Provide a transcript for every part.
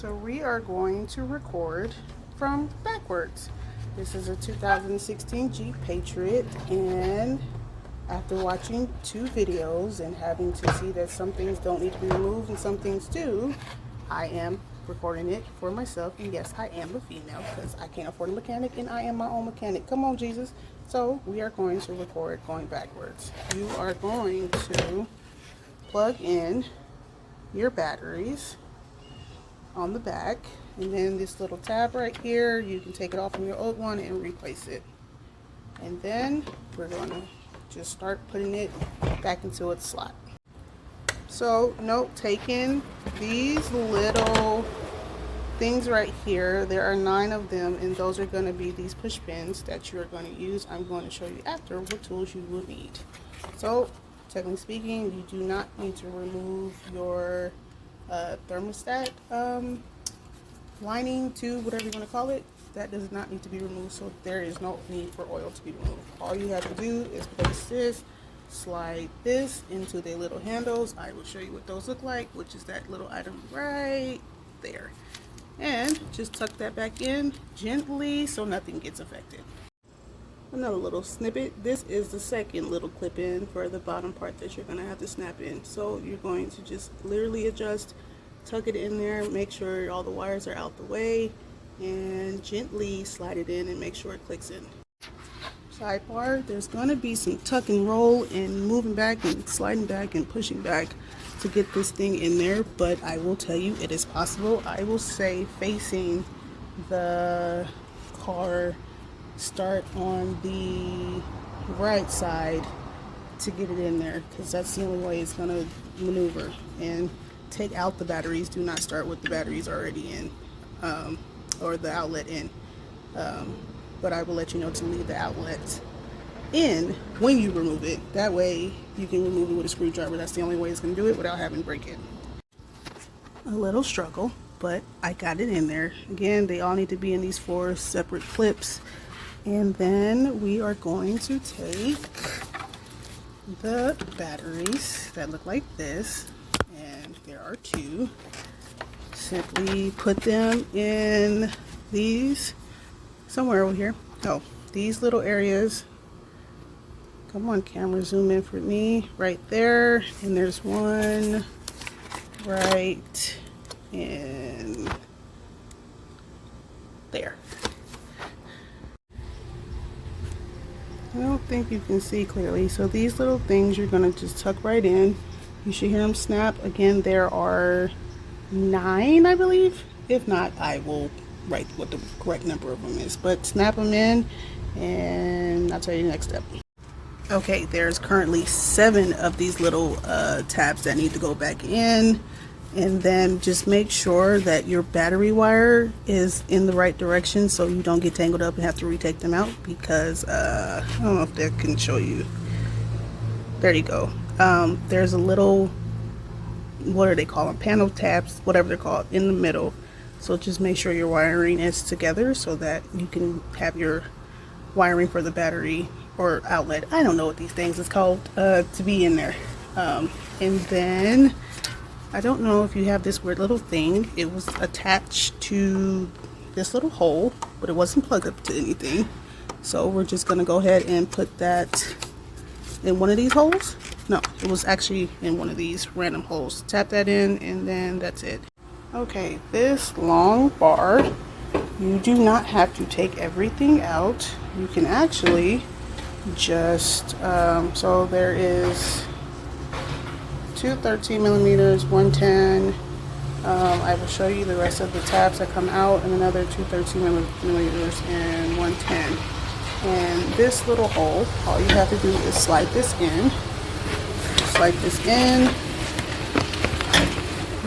So we are going to record from backwards. This is a 2016 Jeep Patriot, and after watching 2 videos and having to see that some things don't need to be removed and some things do, I am recording it for myself. And yes, I am a female because I can't afford a mechanic and I am my own mechanic. Come on, Jesus. So we are going to record going backwards. You are going to plug in your batteries on the back, and then this little tab right here, you can take it off from your old one and replace it. And then we're going to just start putting it back into its slot. So note taken, these little things right here, there are 9 of them, and those are going to be these push pins that you're going to use. I'm going to show you after what tools you will need. So technically speaking, you do not need to remove your thermostat lining, tube, whatever you want to call it. That does not need to be removed, so there is no need for oil to be removed. All you have to do is place this, slide this into the little handles. I will show you what those look like, which is that little item right there, and just tuck that back in gently so nothing gets affected. Another little snippet, this is the second little clip in for the bottom part that you're going to have to snap in. So you're going to just literally adjust, tuck it in there, make sure all the wires are out the way, and gently slide it in and make sure it clicks in. Sidebar, there's going to be some tuck and roll and moving back and sliding back and pushing back to get this thing in there, but I will tell you it is possible. I will say facing the car, start on the right side to get it in there, because that's the only way it's going to maneuver. And take out the batteries. Do not start with the batteries already in, or the outlet in, but I will let you know to leave the outlet in when you remove it. That way you can remove it with a screwdriver. That's the only way it's going to do it without having to break it. A little struggle, but I got it in there. Again, they all need to be in these 4 separate clips. And then we are going to take the batteries that look like this, and there are 2. Simply put them in these, somewhere over here. Oh, these little areas. Come on, camera, zoom in for me. Right there. And there's one right in there. I don't think you can see clearly. So these little things you're going to just tuck right in. You should hear them snap. Again, there are 9, I believe. If not, I will write what the correct number of them is. But snap them in, and I'll tell you the next step. Okay, there's currently 7 of these little tabs that need to go back in. And then just make sure that your battery wire is in the right direction so you don't get tangled up and have to retake them out, because I don't know if that can show you. There you go. There's a little, what are they called, them? Panel tabs, whatever they're called, in the middle. So just make sure your wiring is together so that you can have your wiring for the battery or outlet, I don't know what these things is called, to be in there. And then I don't know if you have this weird little thing. It was attached to this little hole, but it wasn't plugged up to anything. So we're just going to go ahead and put that in one of these holes. No, it was actually in one of these random holes. Tap that in, and then that's it. Okay, this long bar, you do not have to take everything out. You can actually just, so there is 2 13 millimeters, 1 10. I will show you the rest of the tabs that come out, and another 2 13 millimeters and 1 10. And this little hole, all you have to do is slide this in. Slide this in.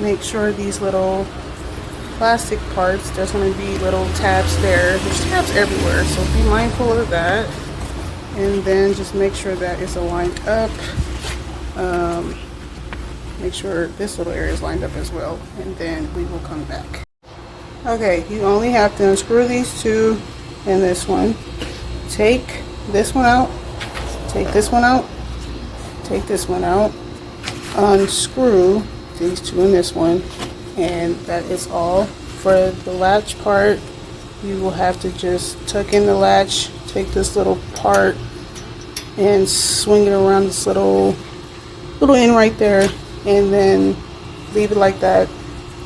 Make sure these little plastic parts, there's going to be little tabs there. There's tabs everywhere, so be mindful of that. And then just make sure that it's aligned up. Make sure this little area is lined up as well, and then we will come back. Okay, you only have to unscrew these 2 and this one. Take this one out, take this one out, take this one out, unscrew these 2 and this one, and that is all for the latch part, you will have to just tuck in the latch, take this little part and swing it around this little end right there, and then leave it like that,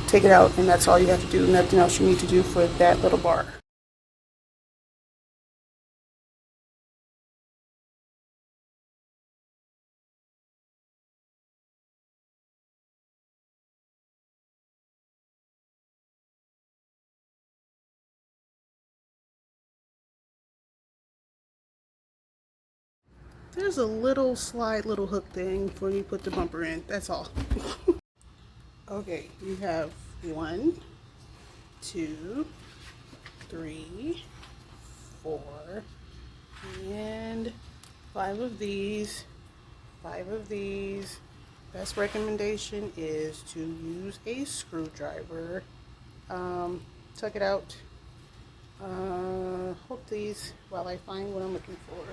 take it out, and that's all you have to do. Nothing else you need to do for that little bar. There's a little slide, little hook thing before you put the bumper in. That's all. Okay, you have 1, 2, 3, 4, and 5 of these. 5 of these. Best recommendation is to use a screwdriver. Tuck it out. Hold these while I find what I'm looking for.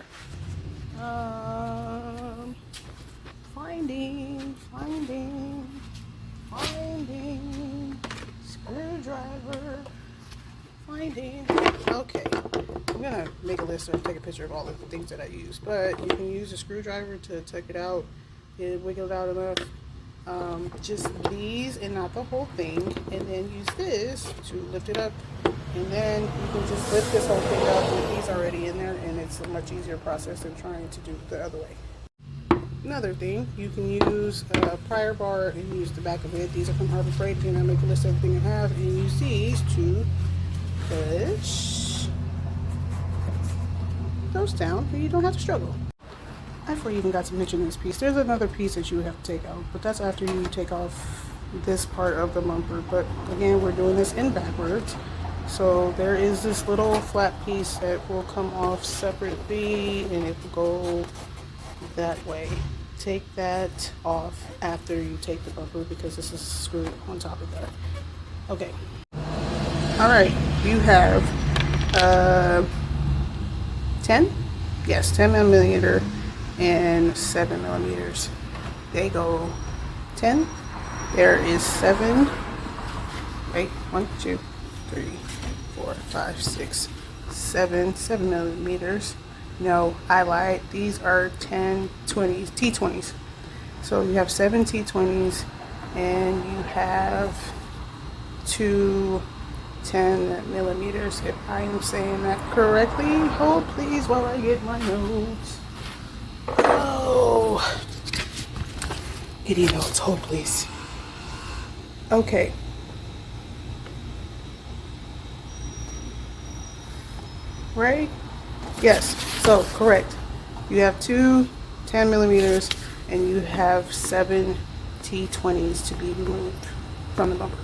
Finding screwdriver, finding. Okay, I'm gonna make a list or take a picture of all of the things that I use, but you can use a screwdriver to tuck it out, wiggle it out enough. Just these and not the whole thing, and then use this to lift it up, and then you can just lift this whole thing up with these already in there, and it's a much easier process than trying to do it the other way. Another thing, you can use a prior bar and use the back of it. These are from Harbor Freight, and I make a list of everything I have, and use these to push those down, and you don't have to struggle. I even got to mention this piece. There's another piece that you would have to take out, but that's after you take off this part of the bumper. But again, we're doing this in backwards. So there is this little flat piece that will come off separately, and it will go that way. Take that off after you take the bumper because this is screwed on top of that. Okay. All right, you have 10? Yes, 10 millimeter and 7 millimeters. They go 10. There is 7. Wait, 1, 2, 3, 4, 5, 6, 7 millimeters. No, I lied. These are 10 20s, T20s. So you have 7 T20s, and you have 2 10 millimeters, if I am saying that correctly. Hold please while I get my notes. Oh, getting notes. Hold please. Okay. Right? Yes. So correct. You have 2 10 millimeters, and you have 7 T20s to be removed from the bumper.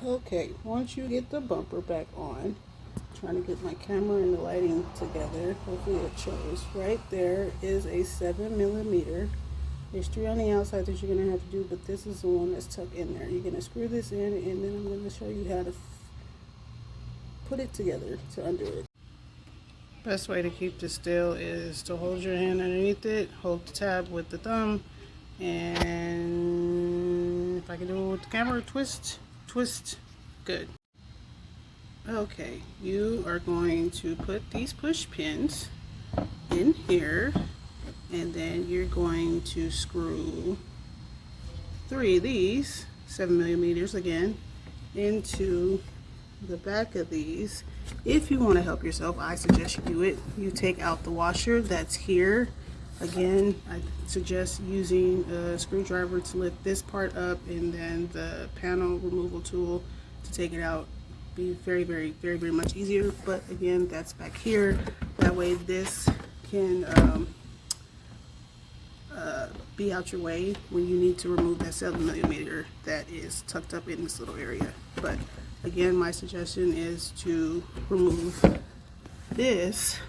Okay, once you get the bumper back on, trying to get my camera and the lighting together, hopefully it shows. Right there is a 7 millimeter. There's 3 on the outside that you're going to have to do, but this is the one that's tucked in there. You're going to screw this in, and then I'm going to show you how to put it together to undo it. Best way to keep this still is to hold your hand underneath it, hold the tab with the thumb, and if I can do it with the camera, twist. Good. Okay, you are going to put these push pins in here, and then you're going to screw 3 of these 7 millimeters again into the back of these. If you want to help yourself, I suggest you do it. You take out the washer that's here. Again, I suggest using a screwdriver to lift this part up, and then the panel removal tool to take it out. Be very much easier, but again, that's back here. That way this can be out your way when you need to remove that 7 millimeter that is tucked up in this little area. But again, my suggestion is to remove this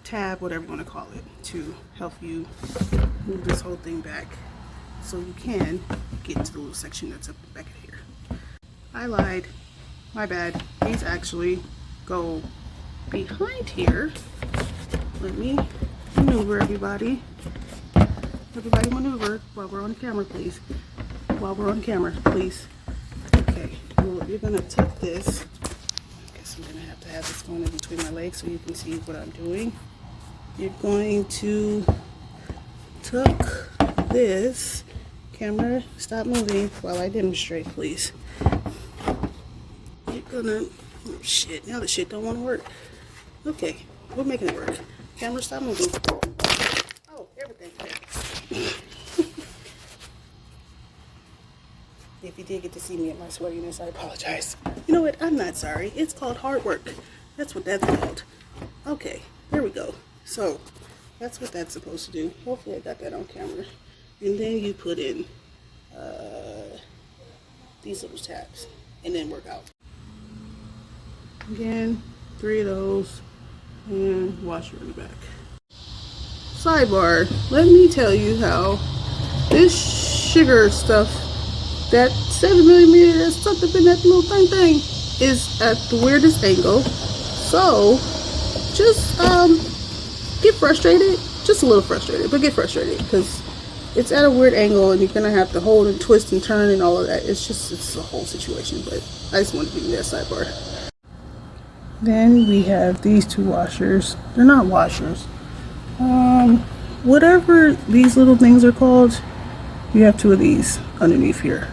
tab, whatever you want to call it, to help you move this whole thing back so you can get to the little section that's up back here. I lied. My bad. These actually go behind here. Let me maneuver, everybody. Everybody maneuver while we're on camera, please. While we're on camera, please. Okay. you're gonna tuck this. I guess I'm gonna have to have this going in between my legs so you can see what I'm doing. You're going to tuck this. Camera, stop moving while I demonstrate, please. You're gonna, oh shit, now the shit don't want to work. Okay, we're making it work. Camera, stop moving. Oh, everything. If you did get to see me at my sweatiness, I apologize. You know what? I'm not sorry. It's called hard work. That's what that's called. Okay, there we go. So, that's what that's supposed to do. Hopefully I got that on camera. And then you put in these little tabs and then work out. Again, 3 of those and washer in the back. Sidebar, let me tell you how this sugar stuff, that 7mm that's stuck up in that little thing is at the weirdest angle. So just get frustrated, just a little frustrated, but get frustrated because it's at a weird angle and you're gonna have to hold and twist and turn and all of that. It's a whole situation, but I just wanted to give you that sidebar. Then we have these 2 washers. They're not washers. Whatever these little things are called, you have 2 of these underneath here.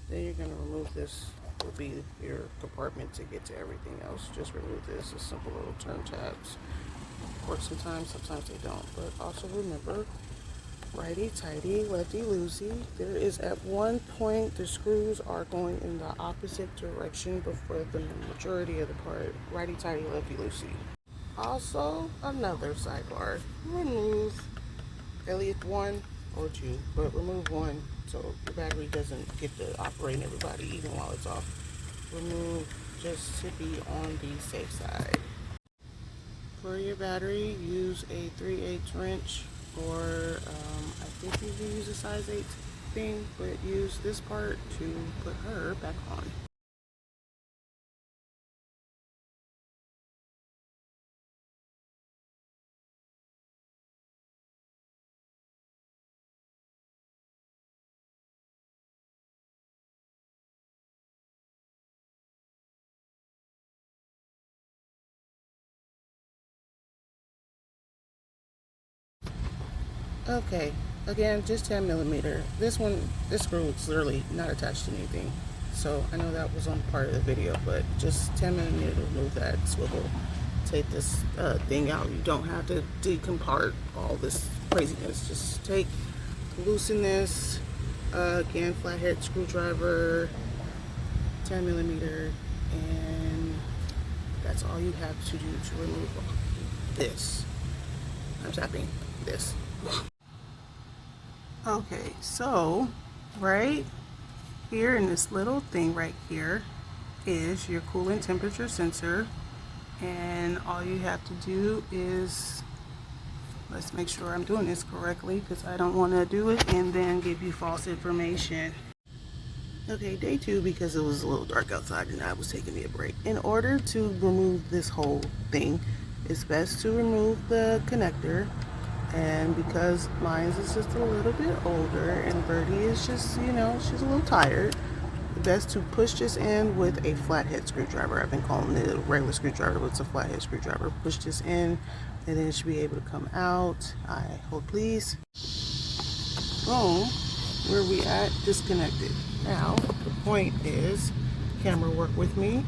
Then you're going to remove this, will be your compartment to get to everything else. Just remove this, it's simple little turn tabs. Work sometimes they don't. But also remember, righty-tighty, lefty-loosey. There is at one point, the screws are going in the opposite direction, but for the majority of the part, righty-tighty, lefty-loosey. Also, another sidebar, remove at least 1 or 2, but remove 1 so the battery doesn't get to operating everybody even while it's off. Remove just to be on the safe side. For your battery, use a 3/8 wrench, or I think you can use a size 8 thing, but use this part to put her back on. Okay, again, just 10mm. This screw is literally not attached to anything. So I know that was on part of the video, but just 10mm to remove that swivel. Take this thing out. You don't have to decompart all this craziness. Just loosen this. Again, flathead screwdriver, 10mm, and that's all you have to do to remove this. I'm tapping this. Okay, so right here in this little thing right here is your coolant temperature sensor, and all you have to do is, let's make sure I'm doing this correctly because I don't want to do it and then give you false information. Okay, day 2, because it was a little dark outside and I was taking me a break. In order to remove this whole thing, it's best to remove the connector. And because mine is just a little bit older and Birdie is just, you know, she's a little tired, it's best to push this in with a flathead screwdriver. I've been calling it a regular screwdriver, but it's a flathead screwdriver. Push this in and then it should be able to come out. I hope, please. Boom. Where we at? Disconnected. Now, the point is, camera, work with me.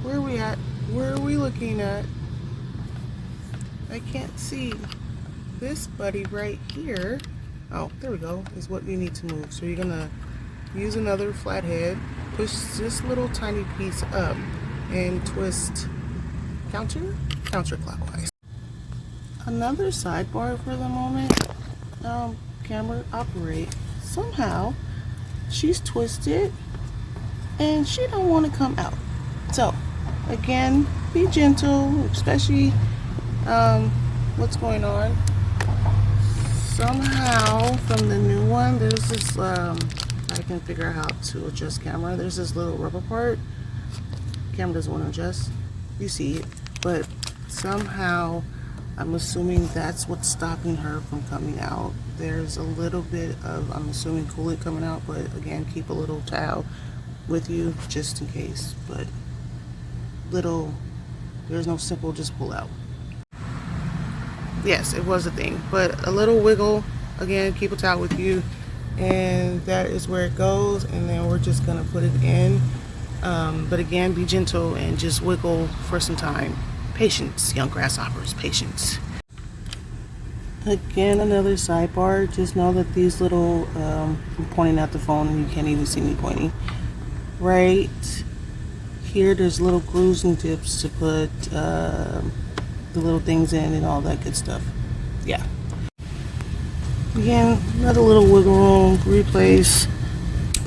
Where are we at? Where are we looking at? I can't see. This buddy right here, oh, there we go, is what you need to move. So you're gonna use another flathead, push this little tiny piece up and twist counterclockwise. Another sidebar for the moment, camera operate. Somehow she's twisted and she don't want to come out. So again, be gentle, especially what's going on. Somehow from the new one, there's this like can figure out how to adjust camera. There's this little rubber part. Camera doesn't want to adjust. You see it, but somehow I'm assuming that's what's stopping her from coming out. There's a little bit of, I'm assuming, coolant coming out, but again, keep a little towel with you just in case. But there's no simple just pull out. Yes, it was a thing, but a little wiggle. Again, keep a towel with you, and that is where it goes. And then we're just gonna put it in. But again, be gentle and just wiggle for some time. Patience, young grasshoppers, patience. Again, another sidebar. Just know that these little, I'm pointing at the phone and you can't even see me pointing. Right here, there's little grooves and tips to put the little things in and all that good stuff. Yeah. Again, another little wiggle room, replace.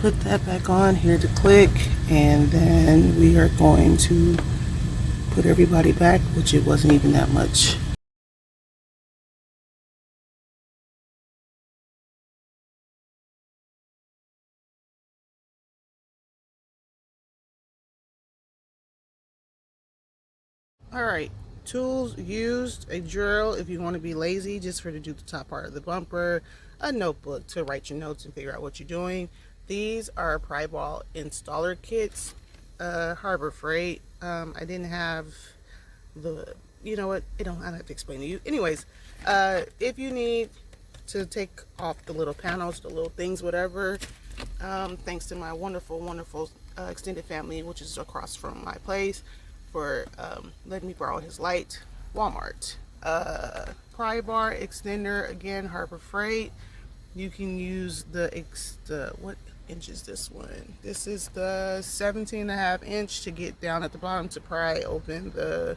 Put that back on here to click, and then we are going to put everybody back, which it wasn't even that much. All right, tools used: a drill if you want to be lazy, just for to do the top part of the bumper, a notebook to write your notes and figure out what you're doing. These are pry ball installer kits, Harbor Freight. I didn't have the, you know what, I don't have to explain to you. Anyways, if you need to take off the little panels, the little things, whatever, thanks to my wonderful extended family, which is across from my place, for letting me borrow his light. Walmart. Pry bar extender, again, Harbor Freight. You can use the what inch is this one? This is the 17.5 inch to get down at the bottom to pry open the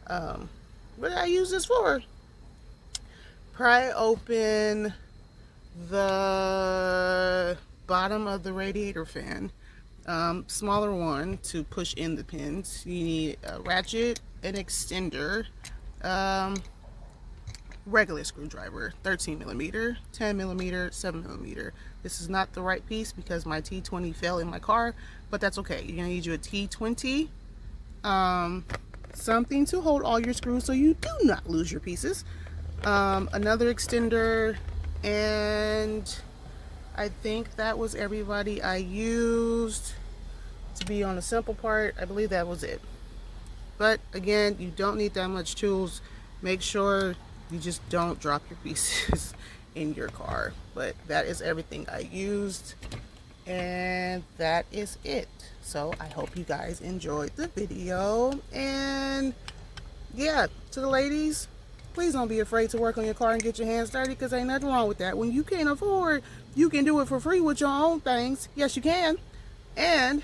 what did I use this for? Pry open the bottom of the radiator fan. Smaller one to push in the pins. You need a ratchet, an extender, regular screwdriver, 13 millimeter, 10 millimeter, 7 millimeter. This is not the right piece because my T20 fell in my car, but that's okay. You're gonna need you a T20, something to hold all your screws so you do not lose your pieces, another extender, and I think that was everybody I used to be on the simple part. I believe that was it. But again, you don't need that much tools. Make sure you just don't drop your pieces in your car. But that is everything I used, and that is it. So I hope you guys enjoyed the video, and yeah, to the ladies, please don't be afraid to work on your car and get your hands dirty, because ain't nothing wrong with that. When you can't afford, you can do it for free with your own things. Yes, you can. And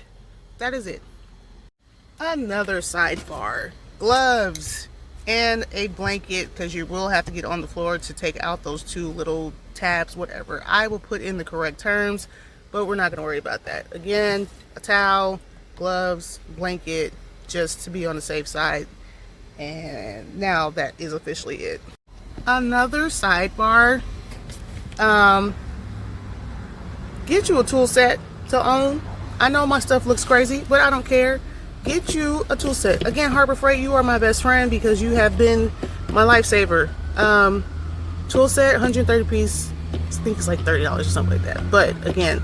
that is it. Another sidebar: gloves and a blanket, because you will have to get on the floor to take out those two little tabs, whatever. I will put in the correct terms, but we're not going to worry about that. Again, a towel, gloves, blanket, just to be on the safe side. And now that is officially it. Another sidebar: get you a tool set to own. I know my stuff looks crazy, but I don't care. Get you a tool set. Again, Harbor Freight, you are my best friend because you have been my lifesaver. Tool set, 130 piece. I think it's like $30 or something like that. But again,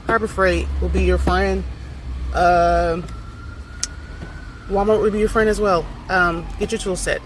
Harbor Freight will be your friend. Walmart would be your friend as well. Get your tool set.